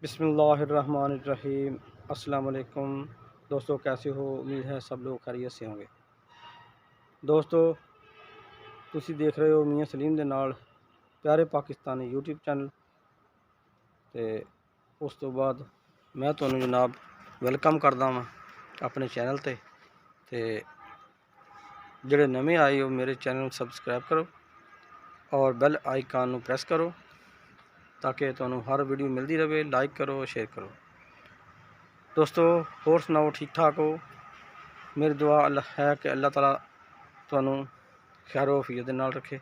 बिस्मिल्लाहिर्रहमानिर्रहीम। अस्सलाम वालेकुम दोस्तों, कैसे हो? उम्मीद है सब लोग खैरियत से होंगे। दोस्तों, तुसी देख रहे हो मियाँ सलीम दे नाल प्यारे पाकिस्तानी यूट्यूब चैनल। ते उस तो बाद मैं तुहानू जनाब वेलकम करदा वां अपने चैनल ते जेड़े नवे आए हो मेरे चैनल सबसक्राइब करो और बेल आइकान नू प्रेस करो ताकि तुहानू हर वीडियो मिलती रहे। लाइक करो, शेयर करो। दोस्तों, होर सुनाओ, ठीक ठाक हो? मेरी दुआ है कि अल्लाह ताला तुहानू खैर वफियत दे नाल रखे।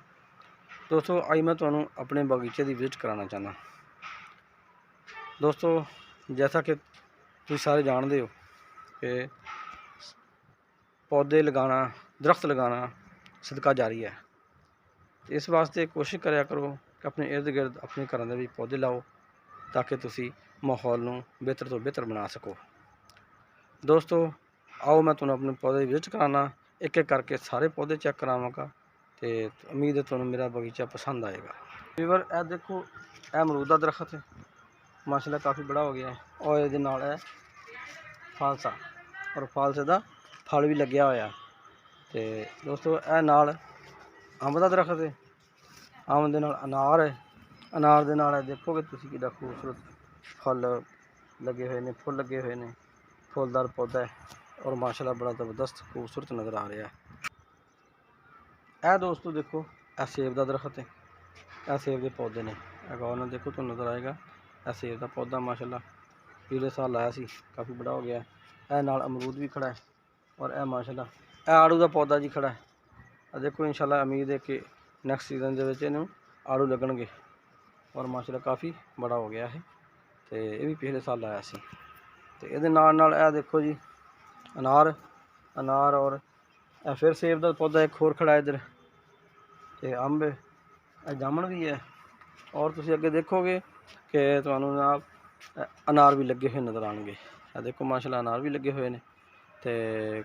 दोस्तों, अज मैं तुहानू अपने बगीचे की विजिट कराना चाहना। दोस्तों, जैसा कि तुम सारे जानते हो कि पौधे लगाना, दरख्त लगाना सदका जारी है। इस वास्ते कोशिश कराया करो कि अपने इर्द गिर्द अपने घरों के पौधे लाओ ताकि तुसी माहौल नू बेहतर तो बेहतर बना सको। दोस्तों, आओ मैं तुहानू अपने पौधे विजिट कराना, एक एक करके सारे पौधे चेक करावांगा तो उम्मीद है तुहानू मेरा बगीचा पसंद आएगा। व्यूअर, ए देखो, यह अमरूद का दरख्त है, माशाल्लाह काफ़ी बड़ा हो गया है और ये नाल है फालसा और फालसे का फल भी लग्या होया। तो दोस्तों, यह नाल अंब का दरख्त है, अंब दे नाल अनार है, अनार दे नाल देखोगे तुसी कितना खूबसूरत फल लगे हुए हैं, फुल लगे हुए हैं, फुलदार पौधा है और माशाल्लाह बड़ा ज़बरदस्त खूबसूरत नज़र आ रहा है। यह दोस्तों देखो, यह सेब का दरख्त है, यह सेब के पौधे ने, गौर ना देखो तो नज़र आएगा। यह सेब का पौधा माशाल्लाह पिछले साल लाया सी, काफ़ी बड़ा हो गया है। यह नाल अमरूद भी खड़ा है और यह माशाल्लाह यह आड़ू का पौधा जी खड़ा है। देखो, इंशाल्लाह उम्मीद है कि नैक्सट सीजन के आड़ू लगणगे और माशाल्लाह काफ़ी बड़ा हो गया है। तो यह भी पिछले साल लाया सी। तो ये यह देखो जी अनार और फिर सेब का पौधा एक होर खड़ा है इधर, तो अंब जामन भी है और तुम अगे देखोगे कि तुहानू जनाब अनार भी लगे हुए नज़र आएंगे। देखो माशाल्लाह अनार भी लगे हुए हैं तो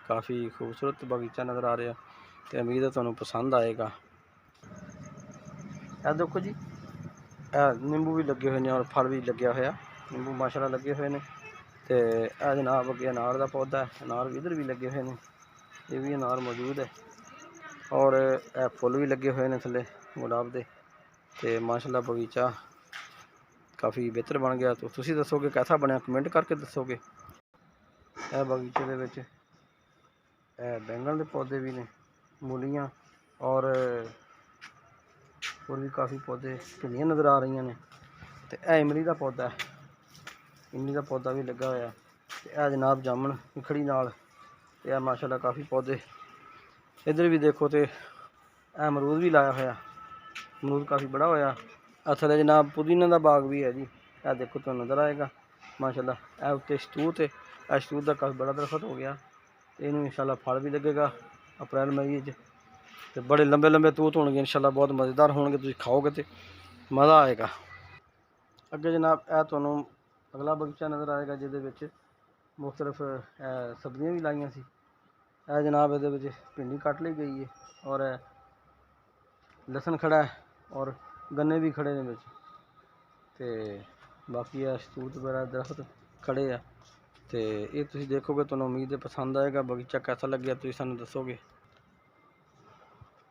काफ़ी खूबसूरत बगीचा नज़र आ रहा। तो उम्मीद है तुहानू पसंद आएगा। यह देखो जी, नींबू भी लगे हुए हैं और फल भी लगे हुआ, नींबू माशाल्लाह लगे हुए हैं। तो यह जनाब अगे अनार का पौधा है, अनार इधर भी लगे हुए हैं, ये भी अनार मौजूद है और फुल भी लगे हुए हैं थले गुलाब के। तो माशाल्लाह बगीचा काफ़ी बेहतर बन गया। तो तुसी दसोगे कैसा बनया, कमेंट करके दसोगे। यह बगीचे के बैंगन के पौधे भी ने, मूलियाँ और भी काफ़ी पौधे, भिंडियाँ नज़र आ रही ने। तो यह इमली का पौधा है, इमली का पौधा भी लगा हुआ। तो यह जनाब जामन खड़ी नाल, यह माशाल्लाह काफ़ी पौधे। इधर भी देखो तो अमरूद भी लाया होया, अमरूद काफ़ी बड़ा होया। थले जनाब पुदीना का बाग भी है जी, यह देखो तो नज़र आएगा माशाल्लाह। यह उत्ते शतूत है, यह शतूत का काफ़ी बड़ा दरख्त हो गया। इनू इंशाल्लाह फल भी लगेगा अप्रैल मई तो बड़े लंबे लंबे तूत होंगे इंशाल्लाह, बहुत मज़ेदार होंगे, तुम खाओगे तो मज़ा आएगा। अगे जनाब यह तुहानू अगला बगीचा नज़र आएगा जिहदे मुख्तलिफ सब्जियां भी लाइया सी। यह जनाब ये भिंडी कट ली गई है और लसन खड़ा है और गन्ने भी खड़े ने। तो बाकी शतूत वगैरह दरख्त खड़े है। तो ये तुम देखोगे तो उम्मीद है पसंद आएगा। बगीचा कैसा लगे तुम सानू दसोगे।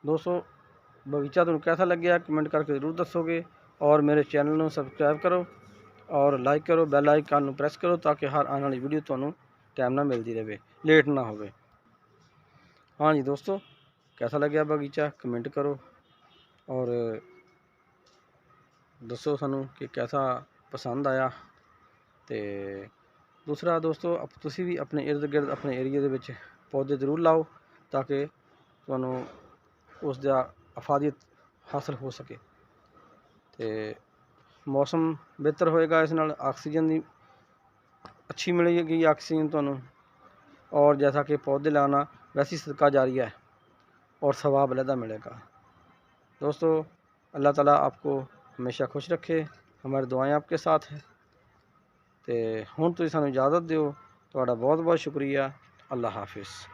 दोस्तों, बगीचा तुम कैसा लगे कमेंट करके ज़रूर दसोगे और मेरे चैनल को सबसक्राइब करो और लाइक करो, बैल आइकन प्रेस करो ताकि हर आने वाली वीडियो तुहानू टाइम ना मिलती रहे, लेट ना हो। हाँ जी दोस्तों, कैसा लगे बगीचा कमेंट करो और दसो सानू कि कैसा पसंद आया। तो दूसरा दोस्तों, तुसी भी अपने इर्द गिर्द अपने एरिए के पौधे जरूर लाओ ताकि तुहानू उसका अफादियत हासिल हो सके। तो मौसम बेहतर होएगा, इस नाल ऑक्सीजन की अच्छी मिलेगी ऑक्सीजन तुहानू। और जैसा कि पौधे लाना वैसी सदका जारी है और सवाब अलहदा मिलेगा। दोस्तों, अल्लाह ताला आपको हमेशा खुश रखे, हमारी दुआएं आपके साथ हैं। तो हुण तुसीं सानू इजाज़त दिओ, तुहाडा बहुत बहुत शुक्रिया। अल्लाह हाफिज़।